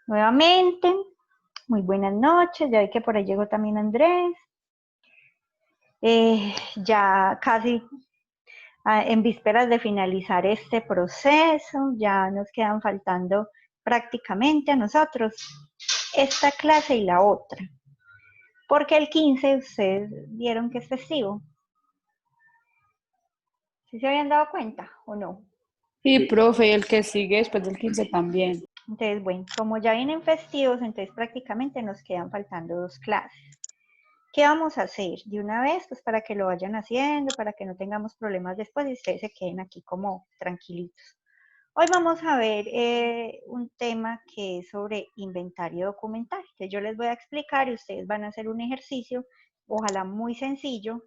Nuevamente, muy buenas noches. Ya vi que por ahí llegó también Andrés. Ya casi en vísperas de finalizar este proceso, ya nos quedan faltando prácticamente a nosotros esta clase y la otra. Porque el 15 ustedes vieron que es festivo. ¿Sí se habían dado cuenta o no? Sí, profe, y el que sigue después del 15 también. Entonces, bueno, como ya vienen festivos, entonces prácticamente nos quedan faltando 2 clases. ¿Qué vamos a hacer? De una vez, pues para que lo vayan haciendo, para que no tengamos problemas después y ustedes se queden aquí como tranquilitos. Hoy vamos a ver un tema que es sobre inventario documental, que yo les voy a explicar y ustedes van a hacer un ejercicio, ojalá muy sencillo,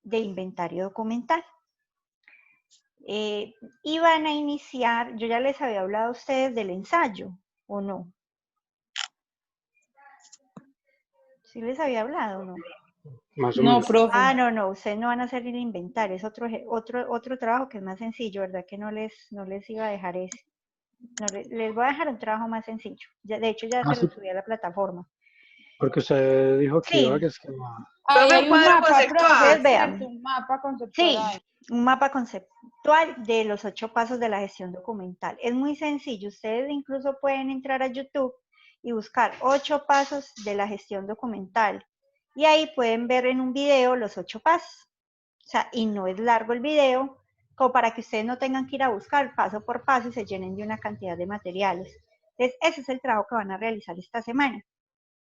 de inventario documental. Y van a iniciar, yo ya les había hablado a ustedes del ensayo, ¿o no? ¿Sí les había hablado o no? Más o No, menos. profe. No, ustedes no van a hacer el inventario, es otro trabajo que es más sencillo, ¿verdad? Que no les iba a dejar ese. No, les voy a dejar un trabajo más sencillo. Ya, de hecho, ya se Sí, lo subí a la plataforma. porque usted dijo que iba a Sí, que esquema. Ahí Profe, un hay un cuadro mapa, profe, ustedes conceptual. ¿cierto? vean. Un mapa conceptual Sí, ahí. un mapa conceptual de los 8 pasos de la gestión documental. Es muy sencillo. Ustedes incluso pueden entrar a YouTube y buscar 8 pasos de la gestión documental. Y ahí pueden ver en un video los 8 pasos. O sea, y no es largo el video, como para que ustedes no tengan que ir a buscar paso por paso y se llenen de una cantidad de materiales. Entonces, ese es el trabajo que van a realizar esta semana.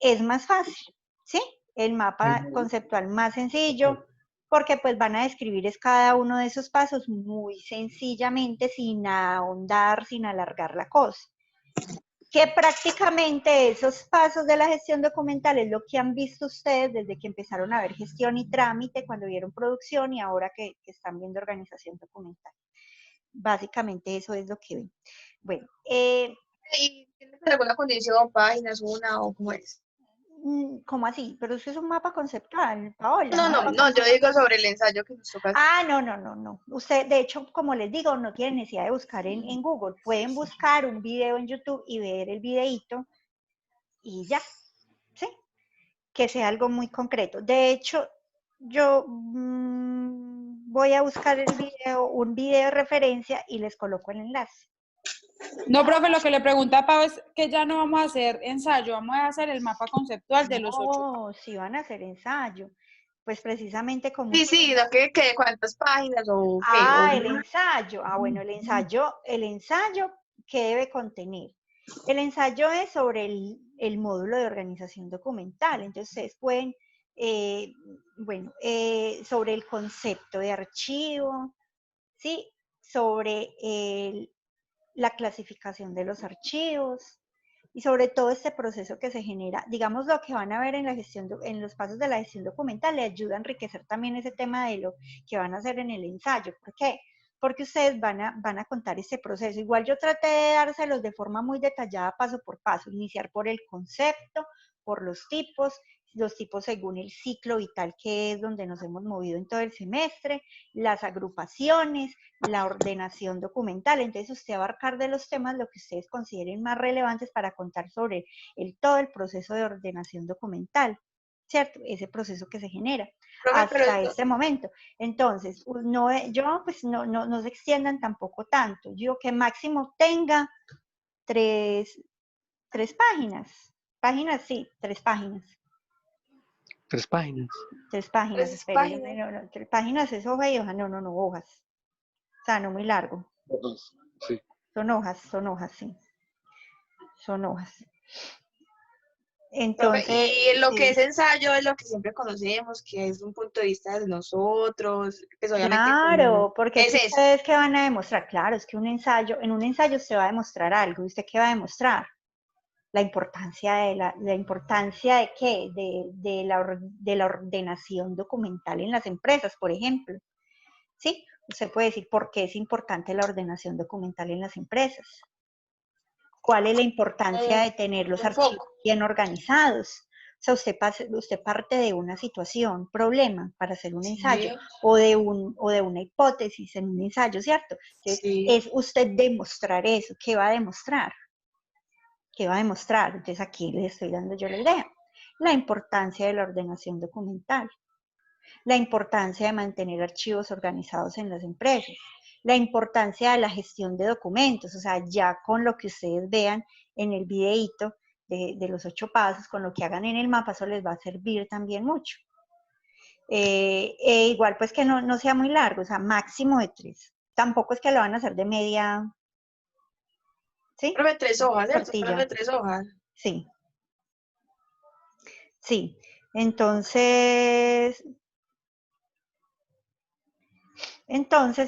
Es más fácil, ¿sí? El mapa conceptual más sencillo, porque pues van a describir es cada uno de esos pasos muy sencillamente, sin ahondar, sin alargar la cosa. Que prácticamente esos pasos de la gestión documental es lo que han visto ustedes desde que empezaron a ver gestión y trámite, cuando vieron producción y ahora que están viendo organización documental. Básicamente eso es lo que ven. Bueno, ¿Y tienes alguna condición, páginas, una o cómo es? ¿cómo así? Pero eso es un mapa conceptual, Paola, No, un no, mapa no, yo conceptual. digo sobre el ensayo que nos toca hacer. No. Usted, de hecho, como les digo, no tienen necesidad de buscar en Google. Pueden buscar un video en YouTube y ver el videíto y ya, ¿sí? Que sea algo muy concreto. De hecho, yo voy a buscar el video, un video de referencia y les coloco el enlace. No, profe, lo que le pregunta a Pau es que ya no vamos a hacer ensayo, vamos a hacer el mapa conceptual de los 8 pasos. No, si van a hacer ensayo, pues precisamente como Sí, ustedes. sí, no que cuántas páginas o qué, o El ensayo. Bueno, el ensayo, ¿qué debe contener? El ensayo es sobre el módulo de organización documental. Entonces, ustedes pueden, sobre el concepto de archivo, ¿sí? Sobre la clasificación de los archivos y sobre todo este proceso que se genera. Digamos, lo que van a ver en la gestión, en los pasos de la gestión documental, le ayuda a enriquecer también ese tema de lo que van a hacer en el ensayo. ¿Por qué? Porque ustedes van a contar ese proceso. Igual yo traté de dárselos de forma muy detallada, paso por paso, iniciar por el concepto, por los tipos según el ciclo vital, que es donde nos hemos movido en todo el semestre, las agrupaciones, la ordenación documental. Entonces usted va a abarcar de los temas lo que ustedes consideren más relevantes para contar sobre todo el proceso de ordenación documental, ¿cierto? Ese proceso que se genera profe, pero hasta este momento. Entonces, no se extiendan tampoco tanto. Yo que máximo tenga tres páginas. Páginas, sí, 3 páginas. 3 páginas. 3 páginas, tres espere, páginas. 3 páginas es hoja y hoja, no, hojas. O sea, no muy largo. Sí. Son hojas, sí. Son hojas. Profe, Entonces, y lo que sí. es ensayo es lo que siempre conocemos, que es un punto de vista de nosotros, pues obviamente como Claro, porque es es que eso. ustedes qué van a demostrar, claro, es que en un ensayo usted va a demostrar algo, ¿y usted qué va a demostrar? La importancia la importancia de qué, de la ordenación documental en las empresas, por ejemplo. ¿Sí? Usted puede decir por qué es importante la ordenación documental en las empresas. ¿Cuál es la importancia de tener los Un archivos foco. bien organizados? O sea, usted parte de una situación, problema para hacer un ensayo, Sí, o de una hipótesis en un ensayo, ¿cierto? Entonces, sí. es usted demostrar eso. ¿Qué va a demostrar? ¿Qué va a demostrar? Entonces aquí les estoy dando yo la idea. La importancia de la ordenación documental, la importancia de mantener archivos organizados en las empresas, la importancia de la gestión de documentos, o sea, ya con lo que ustedes vean en el videíto de los 8 pasos, con lo que hagan en el mapa, eso les va a servir también mucho. Igual pues que no sea muy largo, o sea, máximo de 3. Tampoco es que lo van a hacer de media, ¿sí? Profe, 3 hojas, ¿cierto? Tortilla. Profe, 3 hojas. Sí. Sí. Entonces,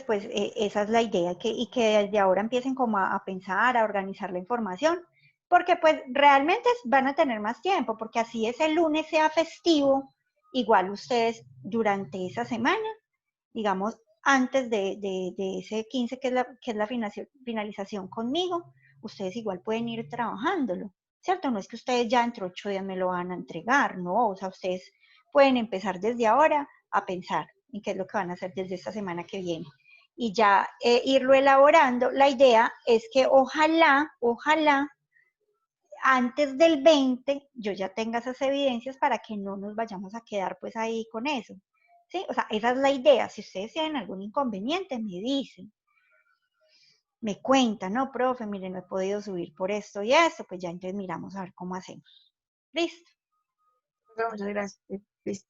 pues esa es la idea, y que desde ahora empiecen como a pensar, a organizar la información, porque pues realmente van a tener más tiempo, porque así es el lunes sea festivo, igual ustedes durante esa semana, digamos, antes de ese 15 que es la finalización conmigo, ustedes igual pueden ir trabajándolo, ¿cierto? No es que ustedes ya entre 8 días me lo van a entregar, no, o sea, ustedes pueden empezar desde ahora a pensar en qué es lo que van a hacer desde esta semana que viene. Y ya irlo elaborando, la idea es que ojalá, antes del 20 yo ya tenga esas evidencias para que no nos vayamos a quedar pues ahí con eso. ¿Sí? O sea, esa es la idea. Si ustedes tienen algún inconveniente, me dicen, me cuentan, no, profe, mire, no he podido subir por esto y esto, pues ya entonces miramos a ver cómo hacemos. ¿Listo? No, muchas gracias. Listo.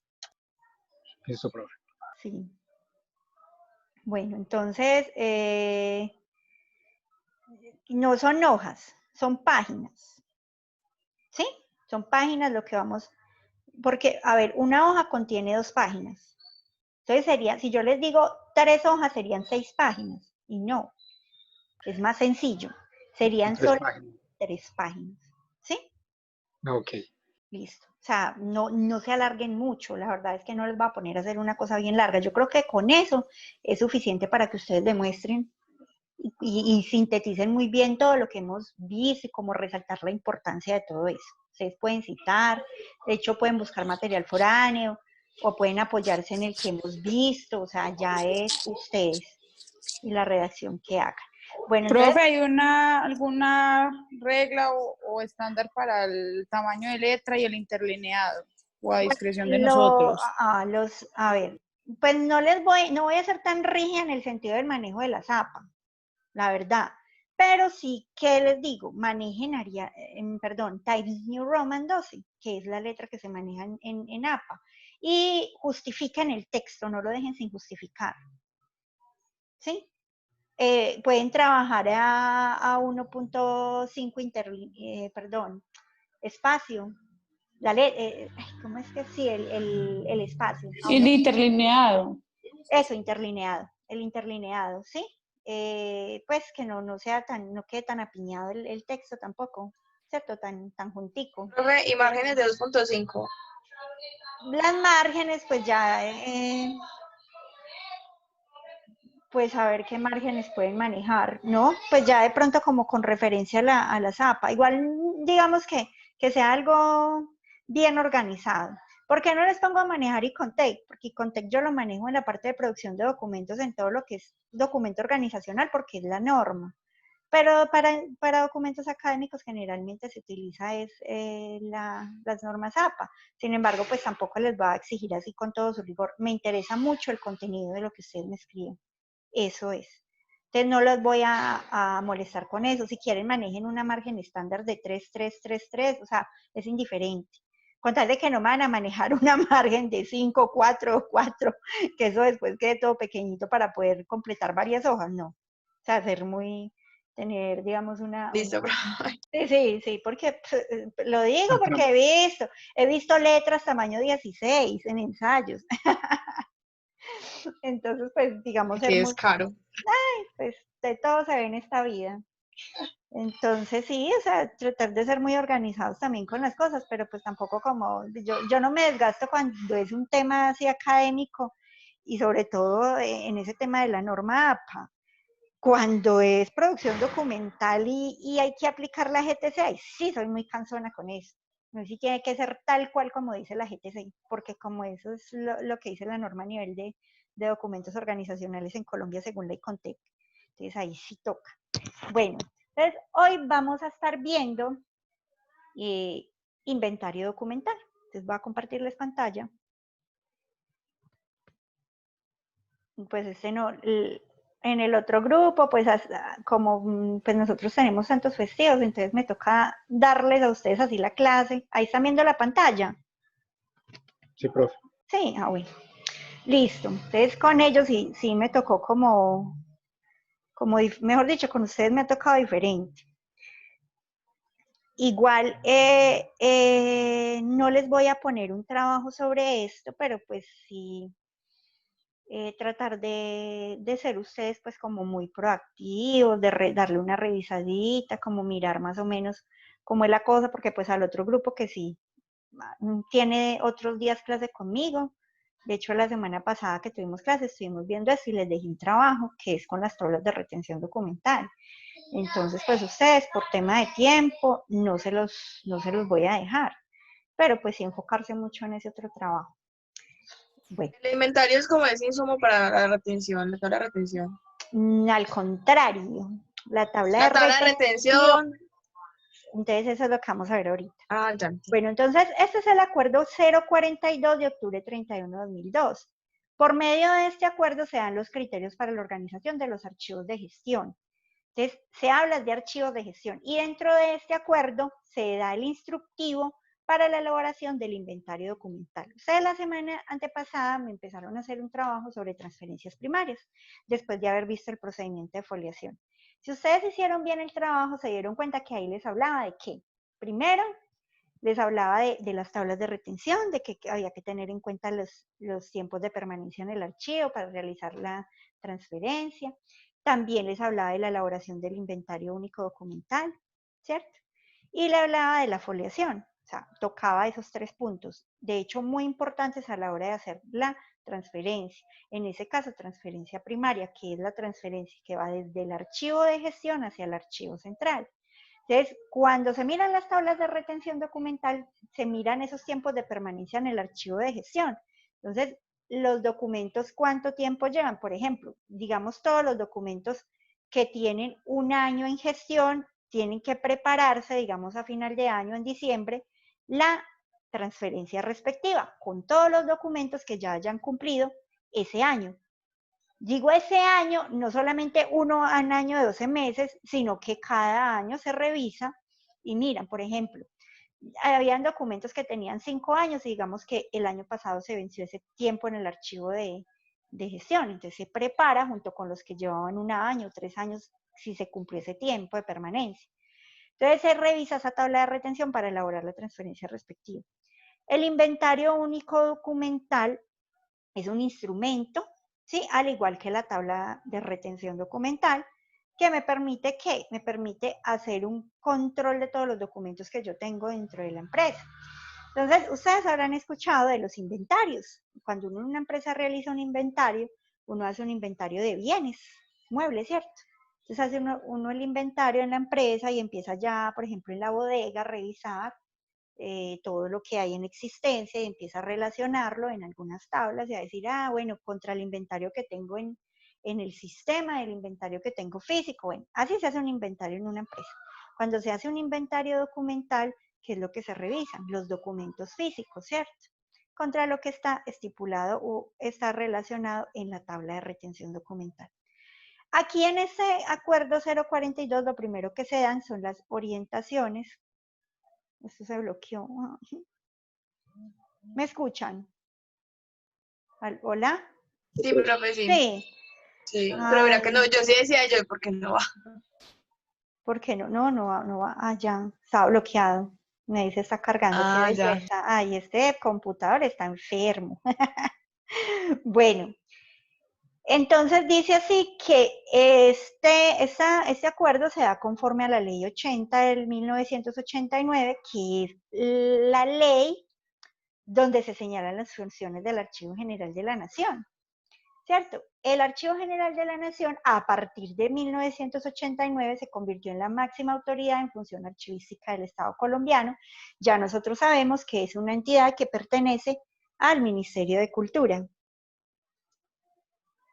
Listo, profe. Sí. Bueno, entonces, no son hojas, son páginas. ¿Sí? Son páginas lo que vamos, porque, a ver, una hoja contiene 2 páginas. Entonces sería, si yo les digo 3 hojas, serían 6 páginas. Y no, es más sencillo. Serían 3 solo páginas. 3 páginas. ¿Sí? Ok. Listo. O sea, no se alarguen mucho. La verdad es que no les va a poner a hacer una cosa bien larga. Yo creo que con eso es suficiente para que ustedes demuestren y sinteticen muy bien todo lo que hemos visto y como resaltar la importancia de todo eso. Ustedes pueden citar, de hecho pueden buscar material foráneo o pueden apoyarse en el que hemos visto, o sea, ya es ustedes y la redacción que hagan. Bueno, entonces... Profe, ¿hay alguna regla o estándar para el tamaño de letra y el interlineado? O a discreción de nosotros. A ver, pues no voy a ser tan rígida en el sentido del manejo de la zapa, la verdad. Pero sí, ¿qué les digo? Manejen Times New Roman 12, que es la letra que se maneja en APA. Y justifiquen el texto, no lo dejen sin justificar. ¿Sí? Pueden trabajar a 1.5 espacio. ¿Cómo es que sí? El espacio. El interlineado. Eso, el interlineado, ¿sí? Pues que no quede tan apiñado el texto tampoco, ¿cierto? Tan juntico. Profe, y márgenes de 2.5. Las márgenes, pues ya, pues a ver qué márgenes pueden manejar, ¿no? Pues ya de pronto como con referencia a la zapa. Igual, digamos que sea algo bien organizado. ¿Por qué no les pongo a manejar Icontec? Porque Icontec yo lo manejo en la parte de producción de documentos, en todo lo que es documento organizacional, porque es la norma. Pero para documentos académicos generalmente se utiliza las normas APA. Sin embargo, pues tampoco les va a exigir así con todo su rigor. Me interesa mucho el contenido de lo que ustedes me escriben. Eso es. Entonces no los voy a molestar con eso. Si quieren, manejen una margen estándar de 3, 3, 3, 3. O sea, es indiferente. Con tal de que no me van a manejar una margen de 5, 4, 4, que eso después quede todo pequeñito para poder completar varias hojas, no. O sea, tener, digamos, Listo, profe. Sí, porque lo digo porque he visto letras tamaño 16 en ensayos. Entonces, pues, digamos, ser Que muy, es caro. pues, de todo se ve en esta vida. Entonces, sí, o sea, tratar de ser muy organizados también con las cosas, pero pues tampoco como, yo no me desgasto cuando es un tema así académico y sobre todo en ese tema de la norma APA. Cuando es producción documental y hay que aplicar la GTC, ahí sí soy muy cansona con eso. No sé si tiene que ser tal cual como dice la GTC, porque como eso es lo que dice la norma a nivel de documentos organizacionales en Colombia según la ICONTEC. Entonces ahí sí toca. Bueno, entonces hoy vamos a estar viendo inventario documental. Entonces voy a compartirles pantalla. Pues en el otro grupo, pues como pues nosotros tenemos tantos festivos, entonces me toca darles a ustedes así la clase. Ahí están viendo la pantalla. Sí, profe. Sí, bueno. Listo. Entonces con ellos sí me tocó mejor dicho, con ustedes me ha tocado diferente. Igual no les voy a poner un trabajo sobre esto, pero pues sí tratar de ser ustedes pues como muy proactivos, darle una revisadita, como mirar más o menos cómo es la cosa, porque pues al otro grupo que sí tiene otros días clase conmigo. De hecho, la semana pasada que tuvimos clases, estuvimos viendo eso y les dejé un trabajo que es con las tablas de retención documental. Entonces, pues ustedes, por tema de tiempo, no se los voy a dejar, pero pues sí enfocarse mucho en ese otro trabajo. Bueno. El inventario es como ese insumo para la retención, la tabla de retención. Al contrario, la tabla de retención. Entonces, eso es lo que vamos a ver ahorita. Ah, ya. Bueno, entonces, este es el acuerdo 042 de octubre 31 de 2002. Por medio de este acuerdo se dan los criterios para la organización de los archivos de gestión. Entonces, se habla de archivos de gestión y dentro de este acuerdo se da el instructivo para la elaboración del inventario documental. Ustedes la semana antepasada me empezaron a hacer un trabajo sobre transferencias primarias, después de haber visto el procedimiento de foliación. Si ustedes hicieron bien el trabajo, se dieron cuenta que ahí les hablaba de qué. Primero, les hablaba de las tablas de retención, de que había que tener en cuenta los tiempos de permanencia en el archivo para realizar la transferencia. También les hablaba de la elaboración del inventario único documental, ¿cierto? Y le hablaba de la foliación, o sea, tocaba esos 3 puntos. De hecho, muy importantes a la hora de hacer la transferencia. En ese caso, transferencia primaria, que es la transferencia que va desde el archivo de gestión hacia el archivo central. Entonces, cuando se miran las tablas de retención documental, se miran esos tiempos de permanencia en el archivo de gestión. Entonces, los documentos, ¿cuánto tiempo llevan? Por ejemplo, digamos todos los documentos que tienen un año en gestión, tienen que prepararse, digamos, a final de año, en diciembre, la transferencia respectiva, con todos los documentos que ya hayan cumplido ese año. Digo ese año, no solamente uno al año de 12 meses, sino que cada año se revisa y miran, por ejemplo, habían documentos que tenían 5 años y digamos que el año pasado se venció ese tiempo en el archivo de gestión. Entonces se prepara junto con los que llevaban 1 año, 3 años, si se cumplió ese tiempo de permanencia. Entonces se revisa esa tabla de retención para elaborar la transferencia respectiva. El inventario único documental es un instrumento, ¿sí? Al igual que la tabla de retención documental, que me permite, ¿qué? Me permite hacer un control de todos los documentos que yo tengo dentro de la empresa. Entonces, ustedes habrán escuchado de los inventarios. Cuando uno en una empresa realiza un inventario, uno hace un inventario de bienes, muebles, ¿cierto? Entonces hace uno el inventario en la empresa y empieza ya, por ejemplo, en la bodega a revisar todo lo que hay en existencia y empieza a relacionarlo en algunas tablas y a decir, ah, bueno, contra el inventario que tengo en el sistema, el inventario que tengo físico. Bueno, así se hace un inventario en una empresa. Cuando se hace un inventario documental, ¿qué es lo que se revisan? Los documentos físicos, ¿cierto? Contra lo que está estipulado o está relacionado en la tabla de retención documental. Aquí en ese acuerdo 042, lo primero que se dan son las orientaciones. Esto se bloqueó. ¿Me escuchan? ¿Hola? Sí, profe, sí. Sí. Sí, pero mira que no, yo sí decía yo, ¿por qué no va? ¿Por qué no? No va. Ah, ya, está bloqueado. Me dice, está cargando, qué belleza. Ay, este computador está enfermo. Bueno, entonces dice así que este acuerdo se da conforme a la ley 80 del 1989, que es la ley donde se señalan las funciones del Archivo General de la Nación, ¿cierto? El Archivo General de la Nación, a partir de 1989, se convirtió en la máxima autoridad en función archivística del Estado colombiano. Ya nosotros sabemos que es una entidad que pertenece al Ministerio de Cultura.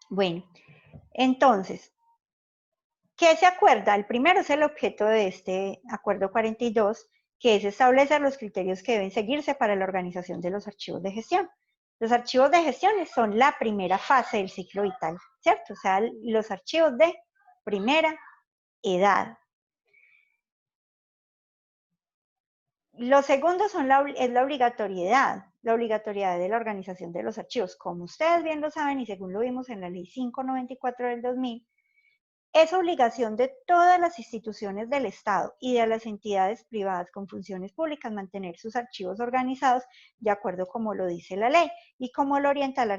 Bueno, entonces, ¿qué se acuerda? El primero es el objeto de este acuerdo 42, que es establecer los criterios que deben seguirse para la organización de los archivos de gestión. Los archivos de gestión son la primera fase del ciclo vital, ¿cierto? O sea, los archivos de primera edad. Los segundos es la obligatoriedad de la organización de los archivos. Como ustedes bien lo saben y según lo vimos en la Ley 594 del 2000, es obligación de todas las instituciones del Estado y de las entidades privadas con funciones públicas mantener sus archivos organizados de acuerdo como lo dice la ley y como lo orienta el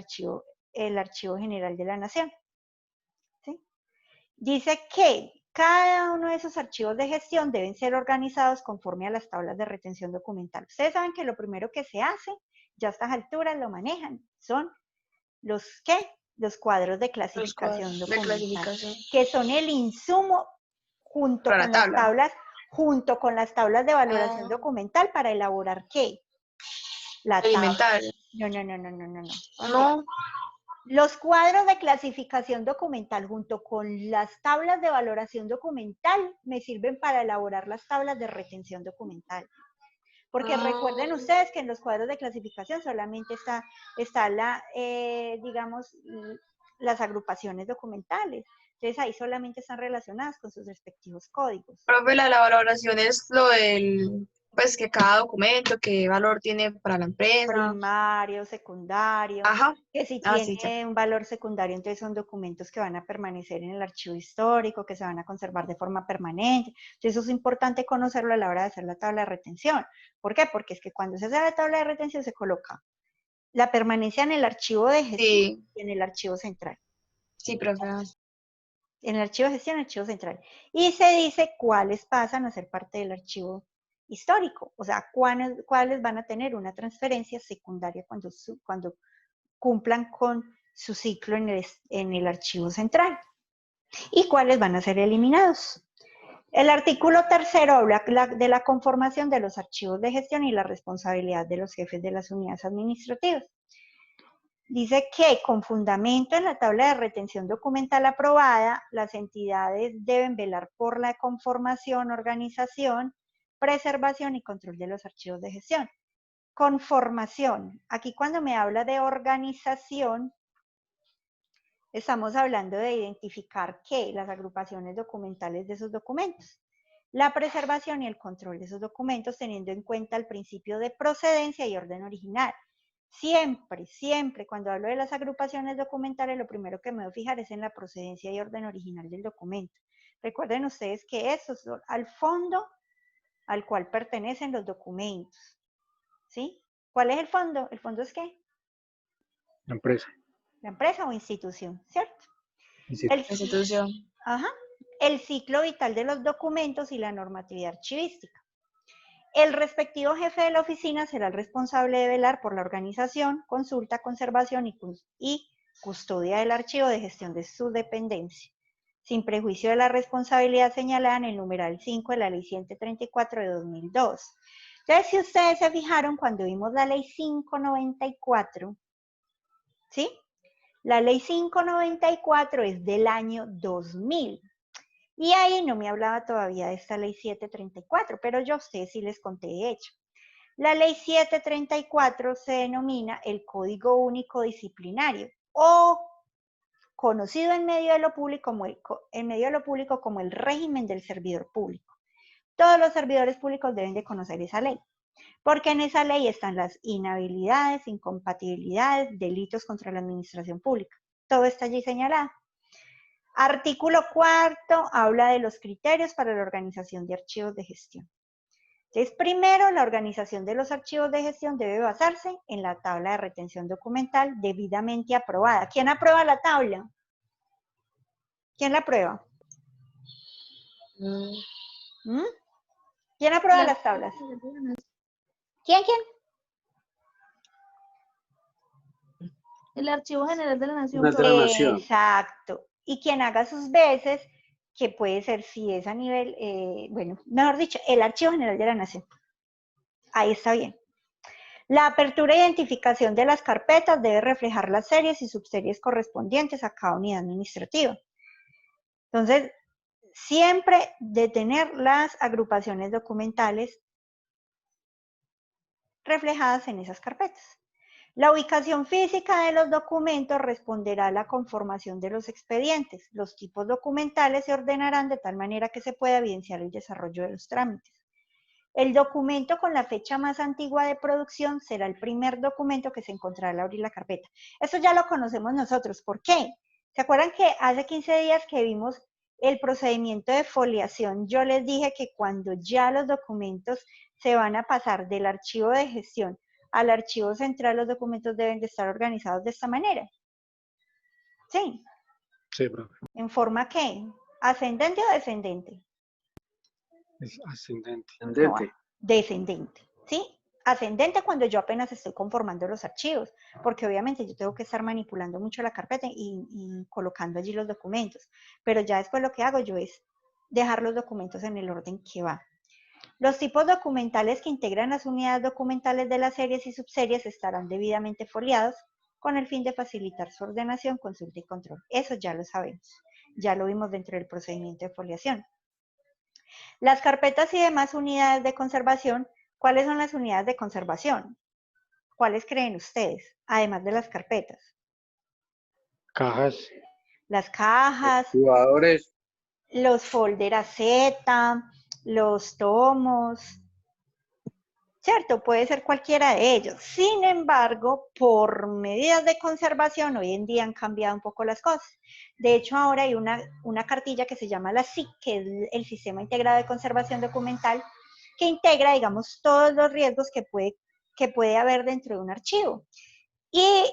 Archivo General de la Nación. ¿Sí? Dice que cada uno de esos archivos de gestión deben ser organizados conforme a las tablas de retención documental. Ustedes saben que lo primero que se hace, ya a estas alturas lo manejan, son los cuadros de clasificación documental, que son el insumo junto con las tablas de valoración documental para elaborar ¿qué? La tabla. No. Los cuadros de clasificación documental junto con las tablas de valoración documental me sirven para elaborar las tablas de retención documental. Porque recuerden ustedes que en los cuadros de clasificación solamente está digamos, las agrupaciones documentales. Entonces ahí solamente están relacionadas con sus respectivos códigos. Profe, la valoración es lo del, pues que cada documento, qué valor tiene para la empresa. Primario, secundario. Ajá. Que si tiene un valor secundario, entonces son documentos que van a permanecer en el archivo histórico, que se van a conservar de forma permanente. Entonces eso es importante conocerlo a la hora de hacer la tabla de retención. ¿Por qué? Porque es que cuando se hace la tabla de retención se coloca la permanencia en el archivo de gestión y en el archivo central. Sí, profe. En el archivo de gestión, el archivo central. Y se dice cuáles pasan a ser parte del archivo histórico. O sea, cuáles van a tener una transferencia secundaria cuando cumplan con su ciclo en el archivo central. Y cuáles van a ser eliminados. El artículo 3 habla de la conformación de los archivos de gestión y la responsabilidad de los jefes de las unidades administrativas. Dice que con fundamento en la tabla de retención documental aprobada, las entidades deben velar por la conformación, organización, preservación y control de los archivos de gestión. Conformación. Aquí cuando me habla de organización, estamos hablando de identificar ¿qué? Las agrupaciones documentales de esos documentos. La preservación y el control de esos documentos teniendo en cuenta el principio de procedencia y orden original. Siempre, cuando hablo de las agrupaciones documentales, lo primero que me voy a fijar es en la procedencia y orden original del documento. Recuerden ustedes que eso es al fondo al cual pertenecen los documentos. ¿Sí? ¿Cuál es el fondo? ¿El fondo es qué? La empresa. La empresa o institución, ¿cierto? Institución. Ajá. El ciclo vital de los documentos y la normatividad archivística. El respectivo jefe de la oficina será el responsable de velar por la organización, consulta, conservación y custodia del archivo de gestión de su dependencia, sin prejuicio de la responsabilidad señalada en el numeral 5 de la Ley 734 de 2002. Entonces, si ustedes se fijaron cuando vimos la Ley 594, ¿sí? La Ley 594 es del año 2000. Y ahí no me hablaba todavía de esta Ley 734, pero yo a ustedes sí les conté de hecho. La Ley 734 se denomina el Código Único Disciplinario o conocido en medio de lo público como el régimen del servidor público. Todos los servidores públicos deben de conocer esa ley, porque en esa ley están las inhabilidades, incompatibilidades, delitos contra la administración pública. Todo está allí señalado. Artículo 4 habla de los criterios para la organización de archivos de gestión. Entonces, primero, la organización de los archivos de gestión debe basarse en la tabla de retención documental debidamente aprobada. ¿Quién aprueba la tabla? ¿Quién la aprueba? ¿Quién aprueba las tablas? ¿Quién? El Archivo General de la Nación. Exacto. Y quien haga sus veces, que puede ser si es a nivel, bueno, mejor dicho, el Archivo General de la Nación. Ahí está bien. La apertura e identificación de las carpetas debe reflejar las series y subseries correspondientes a cada unidad administrativa. Entonces, siempre de tener las agrupaciones documentales reflejadas en esas carpetas. La ubicación física de los documentos responderá a la conformación de los expedientes. Los tipos documentales se ordenarán de tal manera que se pueda evidenciar el desarrollo de los trámites. El documento con la fecha más antigua de producción será el primer documento que se encontrará al abrir la carpeta. Eso ya lo conocemos nosotros. ¿Por qué? ¿Se acuerdan que hace 15 días que vimos el procedimiento de foliación? Yo les dije que cuando ya los documentos se van a pasar del archivo de gestión al archivo central, los documentos deben de estar organizados de esta manera. ¿Sí? Sí, profe. ¿En forma qué? ¿Ascendente o descendente? Es ascendente. No, descendente, ¿sí? Ascendente cuando yo apenas estoy conformando los archivos, porque obviamente yo tengo que estar manipulando mucho la carpeta y colocando allí los documentos, pero ya después lo que hago yo es dejar los documentos en el orden que va. Los tipos documentales que integran las unidades documentales de las series y subseries estarán debidamente foliados con el fin de facilitar su ordenación, consulta y control. Eso ya lo sabemos, ya lo vimos dentro del procedimiento de foliación. Las carpetas y demás unidades de conservación, ¿cuáles son las unidades de conservación? ¿Cuáles creen ustedes, además de las carpetas? Cajas. Las cajas, Jugadores. los folder Z, los tomos, ¿cierto? Puede ser cualquiera de ellos. Sin embargo, por medidas de conservación, hoy en día han cambiado un poco las cosas. De hecho, ahora hay una cartilla que se llama la SIC, que es el Sistema Integrado de Conservación Documental, que integra, digamos, todos los riesgos que puede haber dentro de un archivo. Y,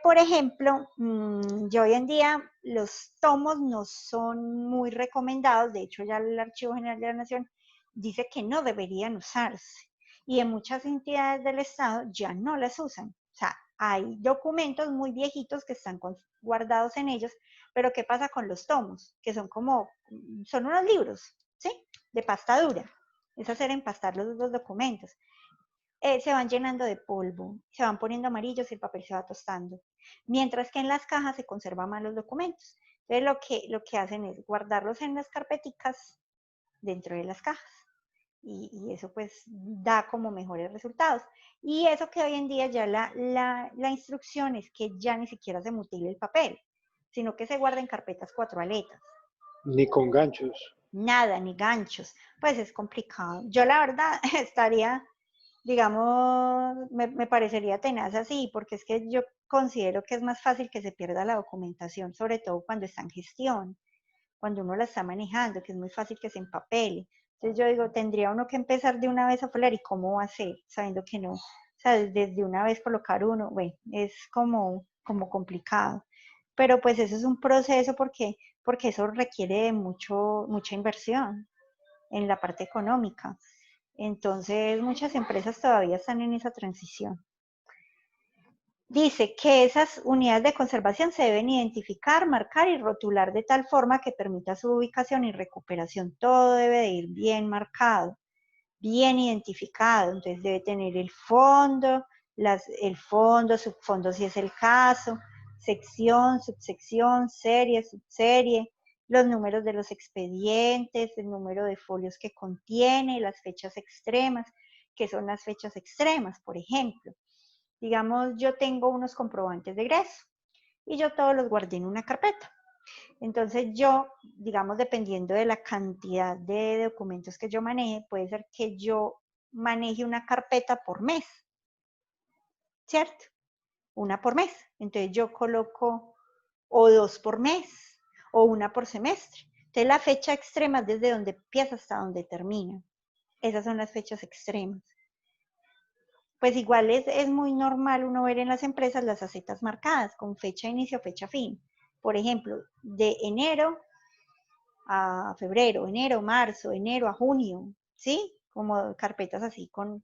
por ejemplo, yo hoy en día los tomos no son muy recomendados. De hecho, ya el Archivo General de la Nación dice que no deberían usarse. Y en muchas entidades del Estado ya no las usan. O sea, hay documentos muy viejitos que están guardados en ellos, pero ¿qué pasa con los tomos? Que son unos libros, ¿sí? De pasta dura. Es hacer empastar los documentos. Se van llenando de polvo, se van poniendo amarillos y el papel se va tostando. Mientras que en las cajas se conservan más los documentos. Entonces lo que hacen es guardarlos en las carpeticas dentro de las cajas. Y eso pues da como mejores resultados. Y eso que hoy en día ya la instrucción es que ya ni siquiera se mutile el papel, sino que se guarda en carpetas 4 aletas. Ni con ganchos. Nada, ni ganchos. Pues es complicado. Yo la verdad estaría, digamos, me parecería tenaz así, porque es que yo considero que es más fácil que se pierda la documentación, sobre todo cuando está en gestión, cuando uno la está manejando, que es muy fácil que se empapele. Entonces yo digo, tendría uno que empezar de una vez a foliar, ¿y cómo va a ser? Sabiendo que no, o sea, desde una vez colocar uno, bueno, es como complicado. Pero pues eso es un proceso porque eso requiere de mucha inversión en la parte económica. Entonces muchas empresas todavía están en esa transición. Dice que esas unidades de conservación se deben identificar, marcar y rotular de tal forma que permita su ubicación y recuperación. Todo debe de ir bien marcado, bien identificado. Entonces debe tener el fondo, subfondo si es el caso, sección, subsección, serie, subserie, los números de los expedientes, el número de folios que contiene, las fechas extremas. ¿Qué son las fechas extremas? Por ejemplo, digamos, yo tengo unos comprobantes de egreso y yo todos los guardé en una carpeta. Entonces yo, digamos, dependiendo de la cantidad de documentos que yo maneje, puede ser que yo maneje una carpeta por mes, ¿cierto? Una por mes. Entonces yo coloco o 2 por mes o 1 por semestre. Entonces la fecha extrema es desde donde empieza hasta donde termina. Esas son las fechas extremas. Pues igual es muy normal uno ver en las empresas las acetas marcadas con fecha de inicio, fecha fin. Por ejemplo, de enero a febrero, enero, marzo, enero a junio, ¿sí? Como carpetas así con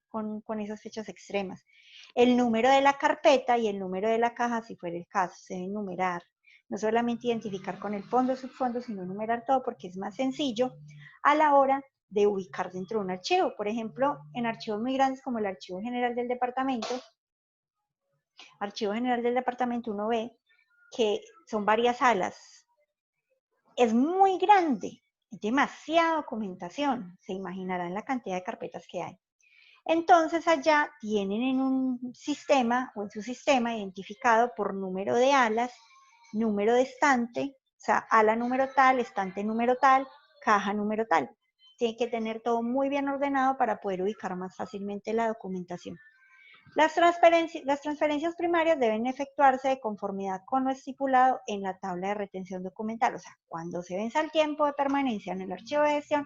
esas fechas extremas. El número de la carpeta y el número de la caja, si fuera el caso, se deben numerar. No solamente identificar con el fondo, subfondo, sino numerar todo porque es más sencillo a la hora de ubicar dentro de un archivo. Por ejemplo, en archivos muy grandes como el Archivo General del Departamento, uno ve que son varias salas. Es muy grande, es demasiada documentación, se imaginarán la cantidad de carpetas que hay. Entonces allá tienen en un sistema o en su sistema identificado por número de alas, número de estante, o sea, ala número tal, estante número tal, caja número tal. Tiene que tener todo muy bien ordenado para poder ubicar más fácilmente la documentación. Las transferencias primarias deben efectuarse de conformidad con lo estipulado en la tabla de retención documental, o sea, cuando se venza el tiempo de permanencia en el archivo de gestión,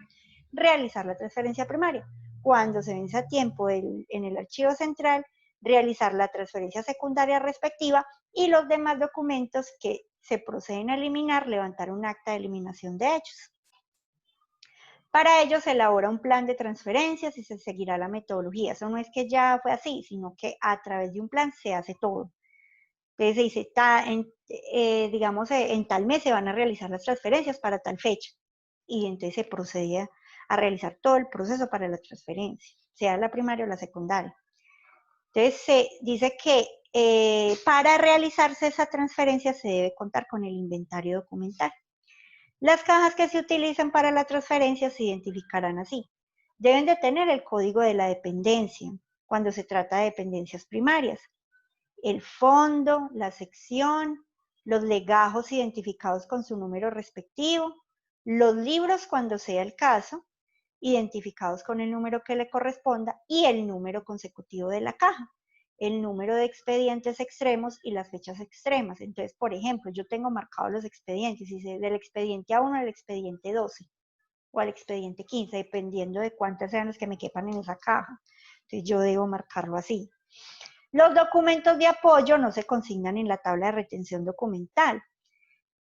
realizar la transferencia primaria. Cuando se venza tiempo en el archivo central, realizar la transferencia secundaria respectiva y los demás documentos que se proceden a eliminar, levantar un acta de eliminación de hechos. Para ello se elabora un plan de transferencias y se seguirá la metodología. Eso no es que ya fue así, sino que a través de un plan se hace todo. Entonces se dice, digamos, en tal mes se van a realizar las transferencias para tal fecha. Y entonces se procede a realizar todo el proceso para la transferencia, sea la primaria o la secundaria. Entonces se dice que para realizarse esa transferencia se debe contar con el inventario documental. Las cajas que se utilizan para la transferencia se identificarán así. Deben de tener el código de la dependencia cuando se trata de dependencias primarias, el fondo, la sección, los legajos identificados con su número respectivo, los libros cuando sea el caso, identificados con el número que le corresponda y el número consecutivo de la caja, el número de expedientes extremos y las fechas extremas. Entonces, por ejemplo, yo tengo marcados los expedientes, y dice del expediente A1 al expediente 12 o al expediente 15, dependiendo de cuántas sean los que me quepan en esa caja. Entonces, yo debo marcarlo así. Los documentos de apoyo no se consignan en la tabla de retención documental,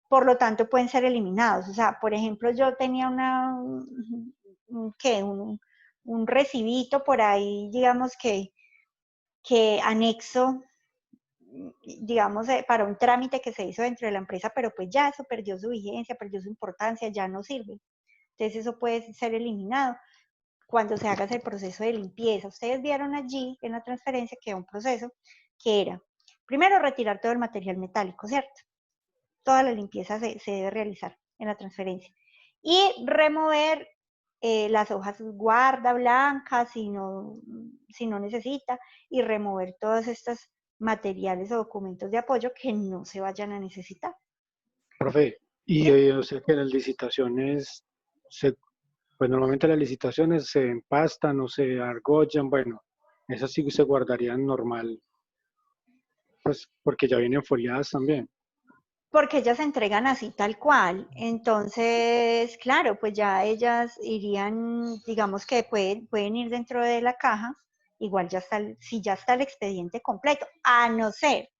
por lo tanto pueden ser eliminados. O sea, por ejemplo, yo tenía un recibito por ahí, digamos que anexo, digamos, para un trámite que se hizo dentro de la empresa, pero pues ya eso perdió su vigencia, perdió su importancia, ya no sirve. Entonces eso puede ser eliminado cuando se haga ese proceso de limpieza. Ustedes vieron allí en la transferencia que era un proceso que era, primero, retirar todo el material metálico, ¿cierto? Toda la limpieza se debe realizar en la transferencia. Y remover las hojas guarda blancas si no necesita, y remover todos estos materiales o documentos de apoyo que no se vayan a necesitar. Profe, y ¿Sí? o sea que las licitaciones, pues normalmente las licitaciones se empastan o se argollan, bueno, esas sí se guardarían normal, pues porque ya vienen foliadas también. Porque ellas se entregan así tal cual. Entonces, claro, pues ya ellas irían, digamos que pueden ir dentro de la caja, igual ya está, si ya está el expediente completo, a no ser.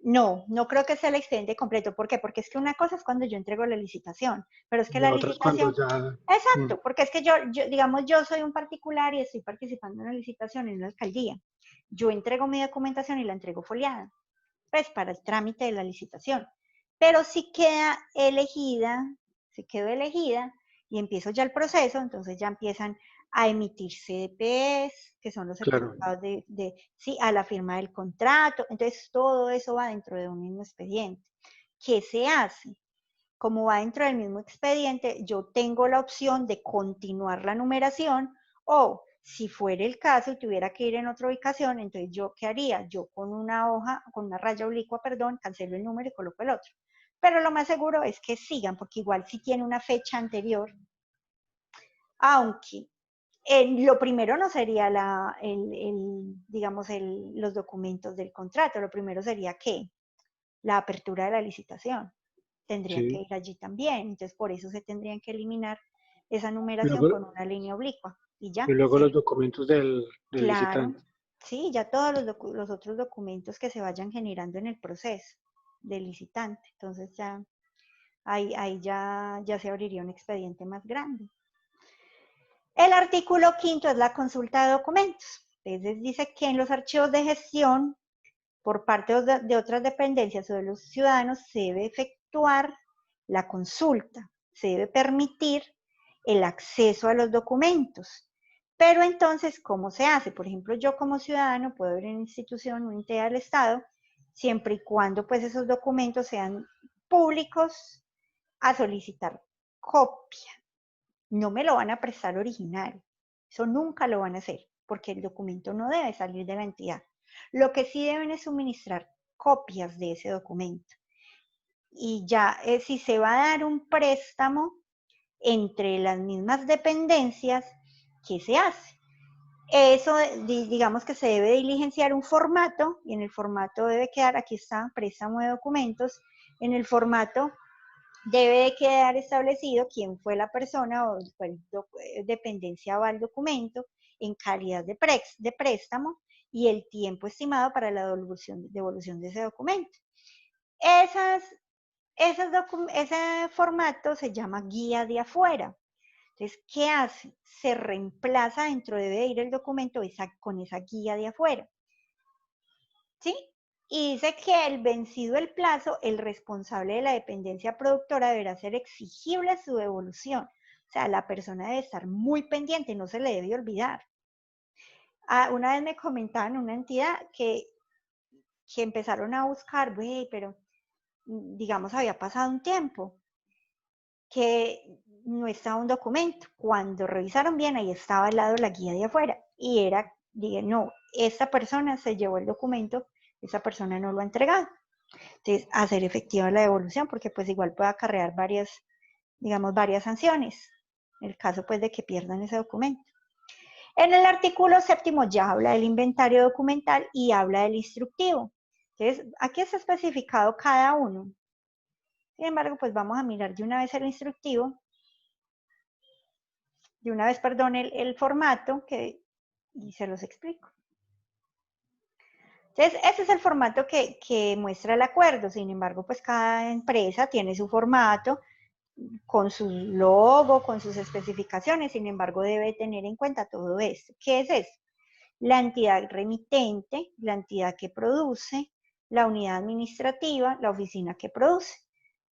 No creo que sea el expediente completo. ¿Por qué? Porque es que una cosa es cuando yo entrego la licitación, pero es que la La otra es cuando licitación, ya... exacto, porque es que digamos, yo soy un particular y estoy participando en una licitación en una alcaldía. Yo entrego mi documentación y la entrego foliada, pues para el trámite de la licitación. Pero si queda elegida, si quedó elegida y empiezo ya el proceso, entonces ya empiezan a emitir CDPs, que son los Claro, certificados sí, a la firma del contrato. Entonces todo eso va dentro de un mismo expediente. ¿Qué se hace? Como va dentro del mismo expediente, yo tengo la opción de continuar la numeración, o si fuera el caso y tuviera que ir en otra ubicación, entonces yo, ¿qué haría? Yo con una hoja, con una raya oblicua, perdón, cancelo el número y coloco el otro. Pero lo más seguro es que sigan, porque igual si tiene una fecha anterior, aunque lo primero no sería digamos, los documentos del contrato, lo primero sería ¿qué? La apertura de la licitación. Tendrían que sí. ir allí también, entonces por eso se tendrían que eliminar esa Y numeración luego, con una línea oblicua y ya, y luego los documentos del claro, licitante. sí, ya todos los otros documentos que se vayan generando en el proceso del licitante, entonces ya ahí ya se abriría un expediente más grande. El artículo 5 es la consulta de documentos. Entonces dice que en los archivos de gestión por parte de otras dependencias o de los ciudadanos se debe efectuar la consulta, se debe permitir el acceso a los documentos. Pero entonces, ¿cómo se hace? Por ejemplo, yo como ciudadano puedo ir a una institución, una entidad del Estado, siempre y cuando pues esos documentos sean públicos, a solicitar copia. No me lo van a prestar original, eso nunca lo van a hacer. porque el documento no debe salir de la entidad. Lo que sí deben es suministrar copias de ese documento. Y ya, si se va a dar un préstamo entre las mismas dependencias, ¿qué se hace? Eso, digamos que se debe diligenciar un formato, y en el formato debe quedar, aquí está, préstamo de documentos, en el formato debe de quedar establecido quién fue la persona o cuál dependencia va al documento en calidad de préstamo y el tiempo estimado para la devolución de ese documento. Ese formato se llama guía de afuera. Entonces, ¿qué hace? Se reemplaza dentro, debe ir el documento con esa guía de afuera. ¿Sí? Y dice que el vencido el plazo, el responsable de la dependencia productora deberá ser exigible su devolución. O sea, la persona debe estar muy pendiente, no se le debe olvidar. Una vez me comentaban una entidad que empezaron a buscar, güey, pero digamos había pasado un tiempo que no estaba un documento. Cuando revisaron bien, ahí estaba al lado la guía de afuera. Y era, dije, no, esta persona se llevó el documento, esa persona no lo ha entregado. Entonces, hacer efectiva la devolución, porque pues igual puede acarrear varias sanciones, en el caso pues de que pierdan ese documento. En el artículo 7º ya habla del inventario documental y habla del instructivo. Entonces, aquí está especificado cada uno. Sin embargo, pues vamos a mirar de una vez el instructivo, el formato, y se los explico. Entonces, ese es el formato que muestra el acuerdo. Sin embargo, pues cada empresa tiene su formato con su logo, con sus especificaciones. Sin embargo, debe tener en cuenta todo esto. ¿Qué es eso? La entidad remitente, la entidad que produce, la unidad administrativa, la oficina que produce.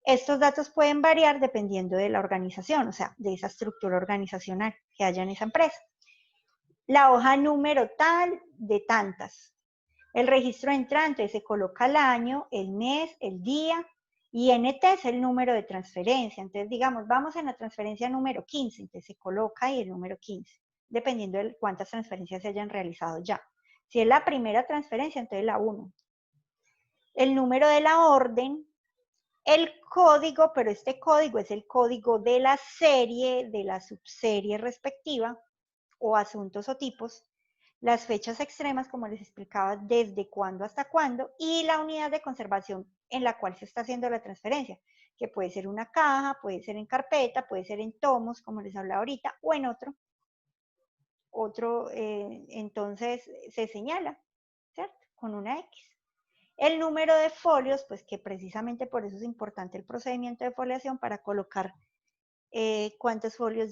Estos datos pueden variar dependiendo de la organización, o sea, de esa estructura organizacional que haya en esa empresa. La hoja número tal de tantas. El registro de entrante se coloca el año, el mes, el día, y NT es el número de transferencia. Entonces, digamos, vamos en la transferencia número 15, entonces se coloca ahí el número 15, dependiendo de cuántas transferencias se hayan realizado ya. Si es la primera transferencia, entonces la 1. El número de la orden, el código, pero este código es el código de la serie, de la subserie respectiva, o asuntos o tipos, las fechas extremas, como les explicaba, desde cuándo hasta cuándo, y la unidad de conservación en la cual se está haciendo la transferencia, que puede ser una caja, puede ser en carpeta, puede ser en tomos, como les hablaba ahorita, o en otro, entonces se señala, ¿cierto? Con una X. El número de folios, pues que precisamente por eso es importante el procedimiento de foliación para colocar cuántos folios.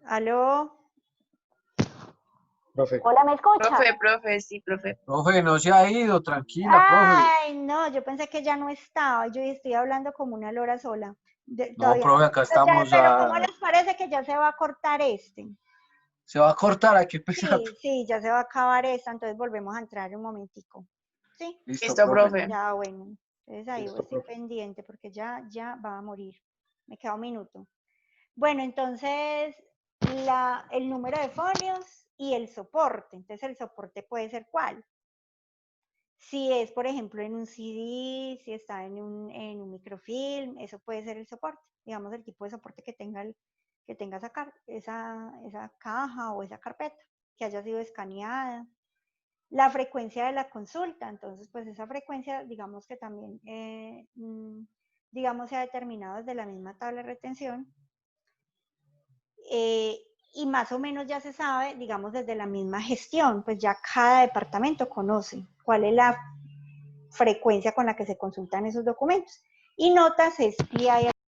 ¿Aló? Profe. Hola, ¿me escucha? Profe, sí, profe. Profe, no se ha ido, tranquila, profe. Ay, no, yo pensé que ya no estaba. Yo estoy hablando como una lora sola. No, Todavía profe, acá estamos pero ¿cómo les parece que ya se va a cortar este? Se va a cortar, hay que empezar. Sí, ya se va a acabar esta, entonces volvemos a entrar un momentico. ¿Sí? Listo, profe. Ya, bueno. Entonces ahí Listo, estoy profe. pendiente porque ya va a morir. Me queda un minuto. Bueno, entonces el número de folios y el soporte. Entonces el soporte puede ser ¿cuál? Si es, por ejemplo, en un CD, si está en un microfilm, eso puede ser el soporte, digamos el tipo de soporte que tenga, esa caja o esa carpeta, que haya sido escaneada. La frecuencia de la consulta, entonces pues esa frecuencia, digamos que también, se ha determinado desde la misma tabla de retención. Y más o menos ya se sabe, digamos, desde la misma gestión, pues ya cada departamento conoce cuál es la frecuencia con la que se consultan esos documentos. Y notas es PI